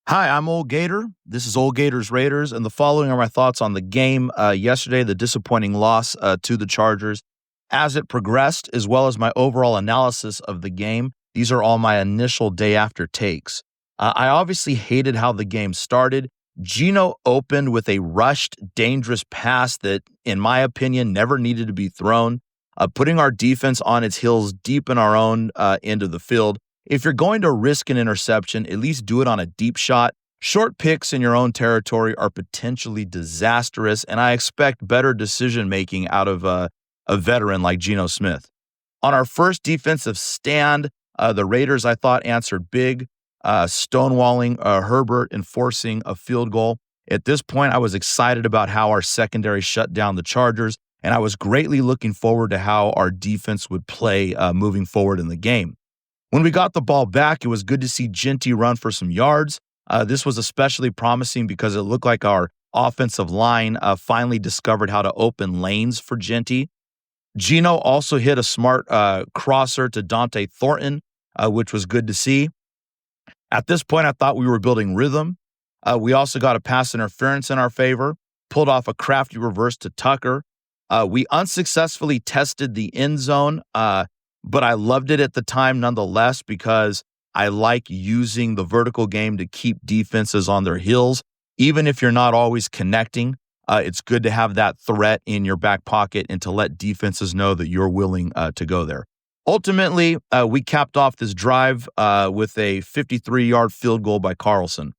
Hi, I'm Old Gator. This is Old Gator's Raiders, and the following are my thoughts on the game yesterday, the disappointing loss to the Chargers as it progressed, as well as my overall analysis of the game. These are all my initial day after takes. I obviously hated how the game started. Gino opened with a rushed, dangerous pass that, in my opinion, never needed to be thrown, putting our defense on its heels deep in our own end of the field. If you're going to risk an interception, at least do it on a deep shot. Short picks in your own territory are potentially disastrous, and I expect better decision making out of a veteran like Geno Smith. On our first defensive stand, the Raiders, I thought, answered big, stonewalling Herbert and forcing a field goal. At this point, I was excited about how our secondary shut down the Chargers, and I was greatly looking forward to how our defense would play moving forward in the game. When we got the ball back, it was good to see Genty run for some yards. This was especially promising because it looked like our offensive line finally discovered how to open lanes for Genty. Gino also hit a smart crosser to Dante Thornton, which was good to see. At this point, I thought we were building rhythm. We also got a pass interference in our favor, pulled off a crafty reverse to Tucker. We unsuccessfully tested the end zone, but I loved it at the time nonetheless because I like using the vertical game to keep defenses on their heels. Even if you're not always connecting, it's good to have that threat in your back pocket and to let defenses know that you're willing to go there. Ultimately, we capped off this drive with a 53-yard field goal by Carlson.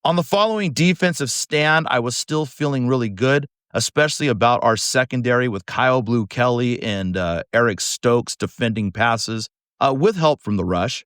On the following defensive stand, I was still feeling really good, especially about our secondary with Kyle Blue Kelly and Eric Stokes defending passes with help from the rush.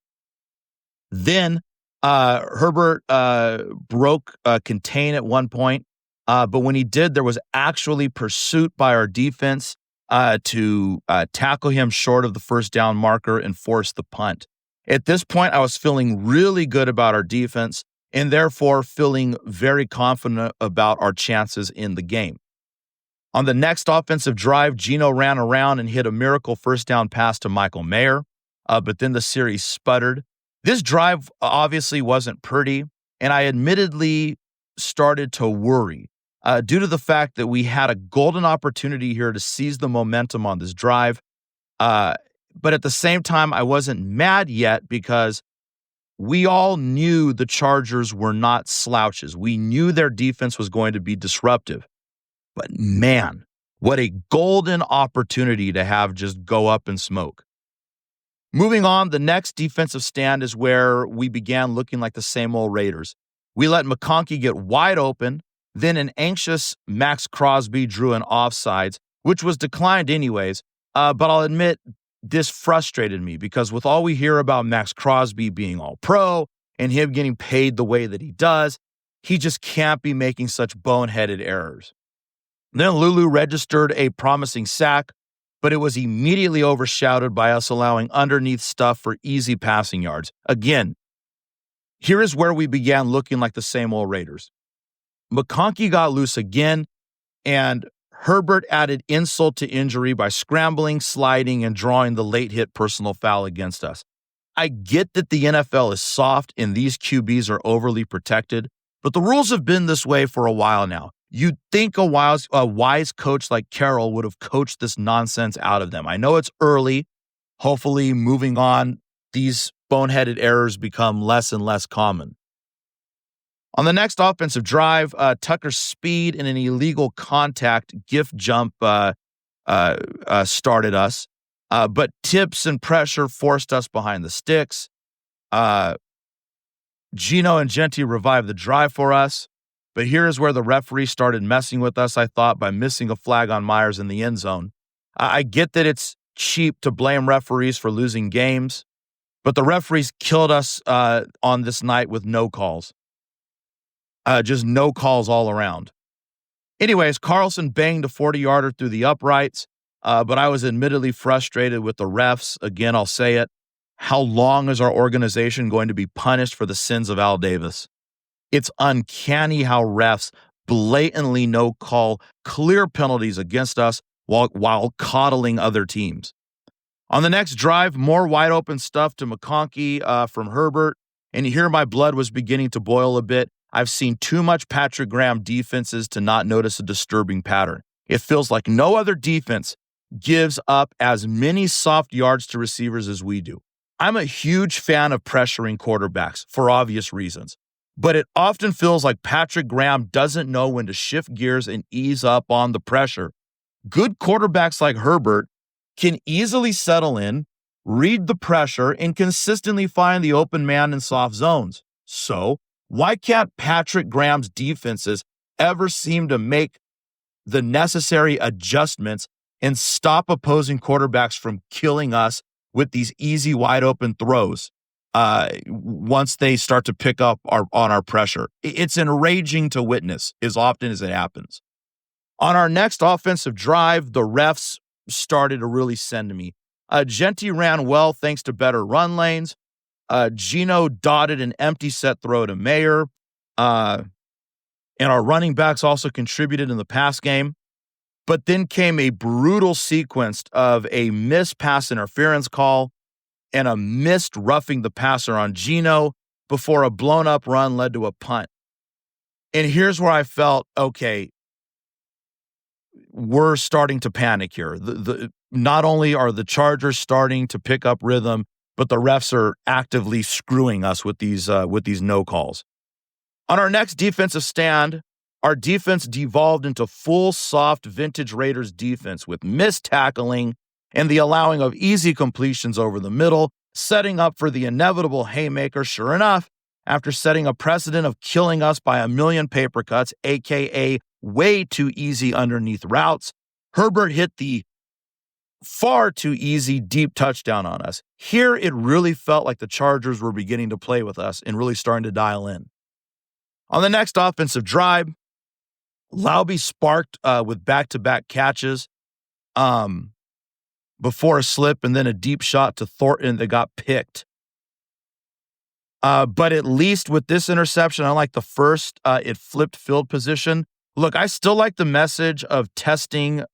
Then Herbert broke contain at one point, but when he did, there was actually pursuit by our defense to tackle him short of the first down marker and force the punt. At this point, I was feeling really good about our defense and therefore feeling very confident about our chances in the game. On the next offensive drive, Gino ran around and hit a miracle first down pass to Michael Mayer, but then the series sputtered. This drive obviously wasn't pretty, and I admittedly started to worry due to the fact that we had a golden opportunity here to seize the momentum on this drive. But at the same time, I wasn't mad yet because we all knew the Chargers were not slouches. We knew their defense was going to be disruptive. But man, what a golden opportunity to have just go up in smoke. Moving on, the next defensive stand is where we began looking like the same old Raiders. We let McConkey get wide open, then an anxious Max Crosby drew an offsides, which was declined anyways, but I'll admit this frustrated me because with all we hear about Max Crosby being all pro and him getting paid the way that he does, he just can't be making such boneheaded errors. Then Lulu registered a promising sack, but it was immediately overshadowed by us allowing underneath stuff for easy passing yards. Again, here is where we began looking like the same old Raiders. McConkey got loose again, and Herbert added insult to injury by scrambling, sliding, and drawing the late hit personal foul against us. I get that the NFL is soft and these QBs are overly protected, but the rules have been this way for a while now. You'd think a wise coach like Carroll would have coached this nonsense out of them. I know it's early. Hopefully, moving on, these boneheaded errors become less and less common. On the next offensive drive, Tucker's speed and an illegal contact gift jump started us, but tips and pressure forced us behind the sticks. Gino and Genty revived the drive for us. But here is where the referee started messing with us, I thought, by missing a flag on Myers in the end zone. I get that it's cheap to blame referees for losing games, but the referees killed us on this night with no calls. Just no calls all around. Anyways, Carlson banged a 40-yarder through the uprights, but I was admittedly frustrated with the refs. Again, I'll say it. How long is our organization going to be punished for the sins of Al Davis? It's uncanny how refs blatantly no-call clear penalties against us while coddling other teams. On the next drive, more wide-open stuff to McConkey from Herbert. And here my blood was beginning to boil a bit. I've seen too much Patrick Graham defenses to not notice a disturbing pattern. It feels like no other defense gives up as many soft yards to receivers as we do. I'm a huge fan of pressuring quarterbacks for obvious reasons, but it often feels like Patrick Graham doesn't know when to shift gears and ease up on the pressure. Good quarterbacks like Herbert can easily settle in, read the pressure, and consistently find the open man in soft zones. So, why can't Patrick Graham's defenses ever seem to make the necessary adjustments and stop opposing quarterbacks from killing us with these easy, wide open throws once they start to pick up on our pressure? It's enraging to witness as often as it happens. On our next offensive drive, the refs started to really send me. Genti ran well thanks to better run lanes. Geno dotted an empty set throw to Mayer. And our running backs also contributed in the pass game. But then came a brutal sequence of a missed pass interference call and a missed roughing the passer on Geno before a blown-up run led to a punt. And here's where I felt, okay, we're starting to panic here. Not only are the Chargers starting to pick up rhythm, but the refs are actively screwing us with these no calls. On our next defensive stand, our defense devolved into full soft vintage Raiders defense with missed tackling and the allowing of easy completions over the middle, setting up for the inevitable haymaker. Sure enough, after setting a precedent of killing us by a million paper cuts, aka way too easy underneath routes, Herbert hit the far too easy deep touchdown on us. Here, it really felt like the Chargers were beginning to play with us and really starting to dial in. On the next offensive drive, Laube sparked with back-to-back catches before a slip and then a deep shot to Thornton that got picked. But at least with this interception, unlike the first, it flipped field position. Look, I still like the message of testing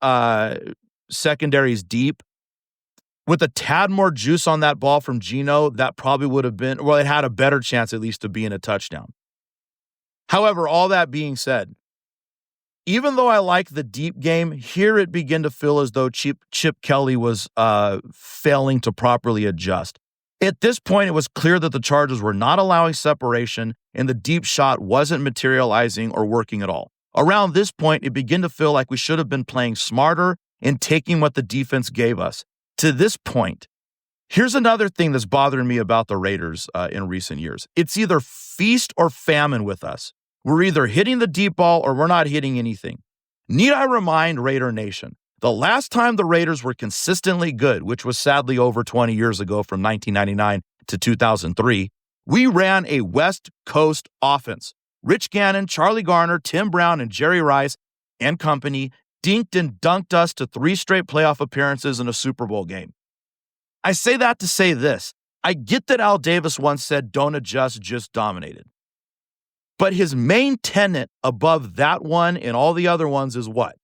secondaries deep. With a tad more juice on that ball from Geno, that probably would have been, well, it had a better chance at least of being a touchdown. However, all that being said, even though I like the deep game, here it began to feel as though Chip Kelly was failing to properly adjust. At this point, it was clear that the Chargers were not allowing separation and the deep shot wasn't materializing or working at all. Around this point, it began to feel like we should have been playing smarter and taking what the defense gave us. To this point, here's another thing that's bothering me about the Raiders in recent years. It's either feast or famine with us. We're either hitting the deep ball or we're not hitting anything. Need I remind Raider Nation, the last time the Raiders were consistently good, which was sadly over 20 years ago from 1999 to 2003, we ran a West Coast offense. Rich Gannon, Charlie Garner, Tim Brown, and Jerry Rice and company dinked and dunked us to 3 straight playoff appearances in a Super Bowl game. I say that to say this. I get that Al Davis once said, don't adjust, just dominated. But his main tenet above that one and all the other ones is what?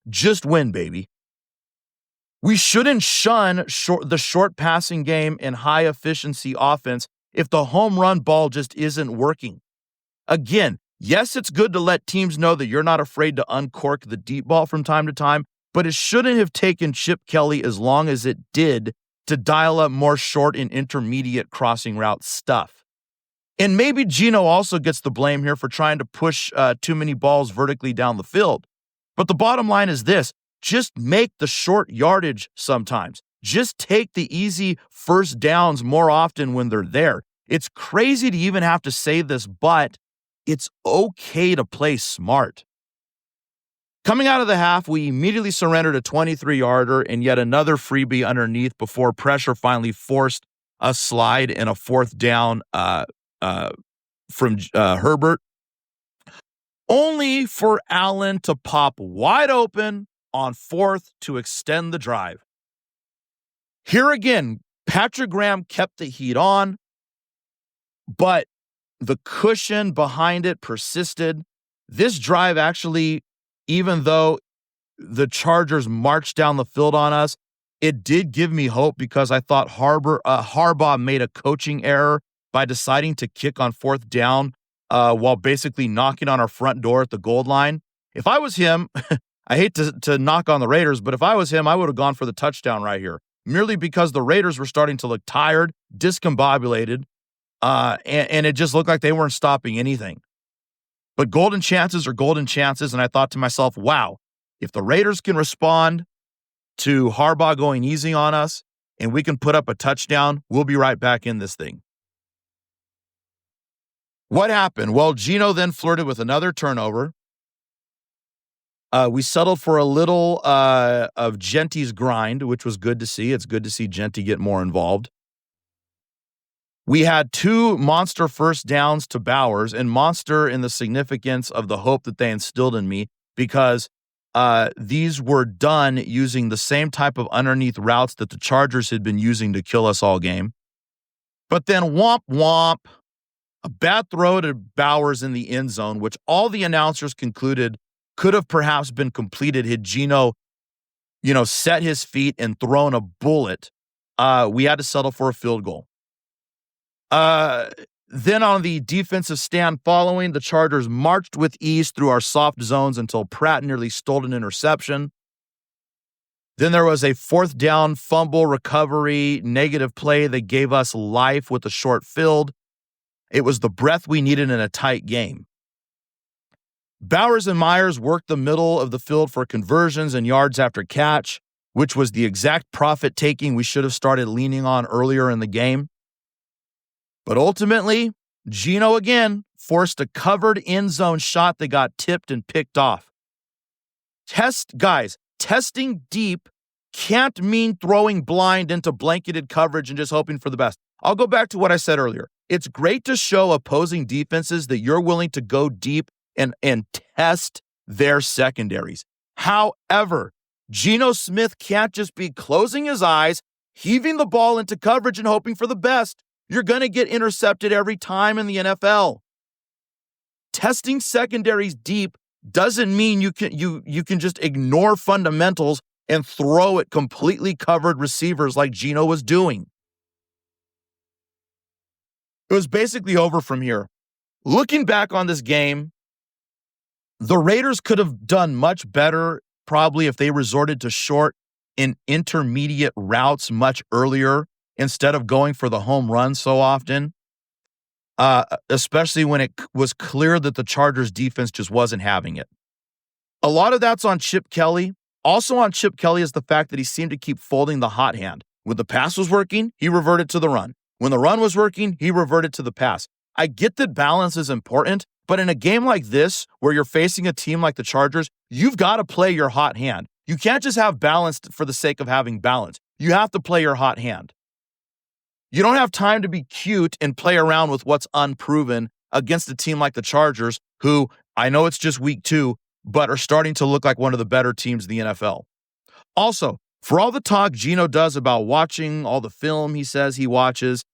Just win, baby. We shouldn't shun the short passing game and high efficiency offense if the home run ball just isn't working. Again, yes, it's good to let teams know that you're not afraid to uncork the deep ball from time to time, but it shouldn't have taken Chip Kelly as long as it did to dial up more short and intermediate crossing route stuff. And maybe Geno also gets the blame here for trying to push too many balls vertically down the field. But the bottom line is this, just make the short yardage sometimes. Just take the easy first downs more often when they're there. It's crazy to even have to say this, but it's okay to play smart. Coming out of the half, we immediately surrendered a 23-yarder and yet another freebie underneath before pressure finally forced a slide and a fourth down from Herbert, only for Allen to pop wide open on fourth to extend the drive. Here again, Patrick Graham kept the heat on, but the cushion behind it persisted. This drive actually, even though the Chargers marched down the field on us, it did give me hope because I thought Harbaugh made a coaching error by deciding to kick on 4th down while basically knocking on our front door at the goal line. If I was him, I hate to knock on the Raiders, but if I was him, I would have gone for the touchdown right here, merely because the Raiders were starting to look tired, discombobulated, and it just looked like they weren't stopping anything. But golden chances are golden chances, and I thought to myself, wow, if the Raiders can respond to Harbaugh going easy on us and we can put up a touchdown, we'll be right back in this thing. What happened? Well, Geno then flirted with another turnover. We settled for a little of Genty's grind, which was good to see. It's good to see Genty get more involved. We had 2 monster first downs to Bowers, and monster in the significance of the hope that they instilled in me, because these were done using the same type of underneath routes that the Chargers had been using to kill us all game. But then womp womp, a bad throw to Bowers in the end zone, which all the announcers concluded could have perhaps been completed had Geno, set his feet and thrown a bullet. We had to settle for a field goal. Then on the defensive stand following, the Chargers marched with ease through our soft zones until Pratt nearly stole an interception. Then there was a 4th down fumble recovery, negative play that gave us life with a short field. It was the breath we needed in a tight game. Bowers and Myers worked the middle of the field for conversions and yards after catch, which was the exact profit-taking we should have started leaning on earlier in the game. But ultimately, Geno again forced a covered end zone shot that got tipped and picked off. Testing deep can't mean throwing blind into blanketed coverage and just hoping for the best. I'll go back to what I said earlier. It's great to show opposing defenses that you're willing to go deep and test their secondaries. However, Geno Smith can't just be closing his eyes, heaving the ball into coverage and hoping for the best. You're going to get intercepted every time in the NFL. Testing secondaries deep doesn't mean you can just ignore fundamentals and throw at completely covered receivers like Geno was doing. It was basically over from here. Looking back on this game, the Raiders could have done much better probably if they resorted to short and intermediate routes much earlier instead of going for the home run so often, especially when it was clear that the Chargers defense just wasn't having it. A lot of that's on Chip Kelly. Also on Chip Kelly is the fact that he seemed to keep folding the hot hand. When the pass was working, he reverted to the run. When the run was working, he reverted to the pass. I get that balance is important, but in a game like this, where you're facing a team like the Chargers, you've got to play your hot hand. You can't just have balance for the sake of having balance. You have to play your hot hand. You don't have time to be cute and play around with what's unproven against a team like the Chargers, who I know it's just week 2, but are starting to look like one of the better teams in the NFL. Also, for all the talk Geno does about watching all the film he says he watches,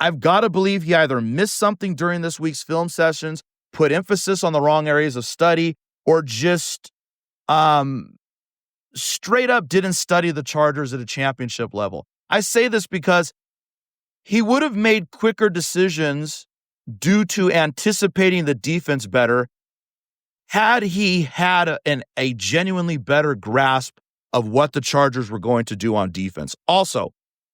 I've got to believe he either missed something during this week's film sessions, put emphasis on the wrong areas of study, or just straight up didn't study the Chargers at a championship level. I say this because he would have made quicker decisions due to anticipating the defense better had he had a genuinely better grasp of what the Chargers were going to do on defense. Also,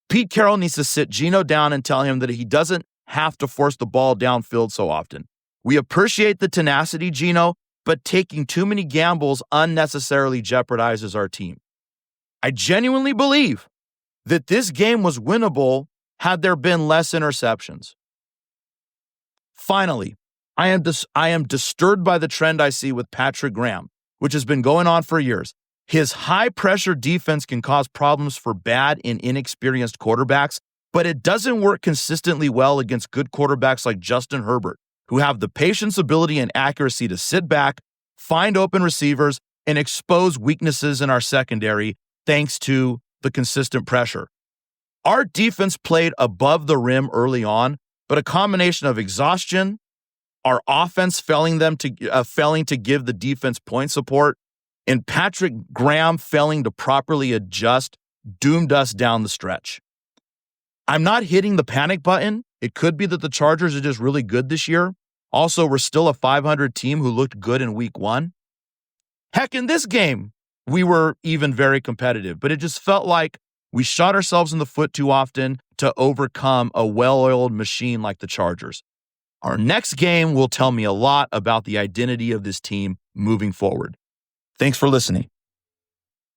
Pete Carroll needs to sit Geno down and tell him that he doesn't have to force the ball downfield so often. We appreciate the tenacity, Geno, but taking too many gambles unnecessarily jeopardizes our team. I genuinely believe that this game was winnable had there been less interceptions. Finally, I am disturbed by the trend I see with Patrick Graham, which has been going on for years. His high-pressure defense can cause problems for bad and inexperienced quarterbacks, but it doesn't work consistently well against good quarterbacks like Justin Herbert, who have the patience, ability, and accuracy to sit back, find open receivers, and expose weaknesses in our secondary thanks to the consistent pressure. Our defense played above the rim early on, but a combination of exhaustion, our offense failing to give the defense point support, and Patrick Graham failing to properly adjust doomed us down the stretch. I'm not hitting the panic button. It could be that the Chargers are just really good this year. Also, we're still a 500 team who looked good in week one. Heck, in this game, we were even very competitive, but it just felt like we shot ourselves in the foot too often to overcome a well-oiled machine like the Chargers. Our next game will tell me a lot about the identity of this team moving forward. Thanks for listening.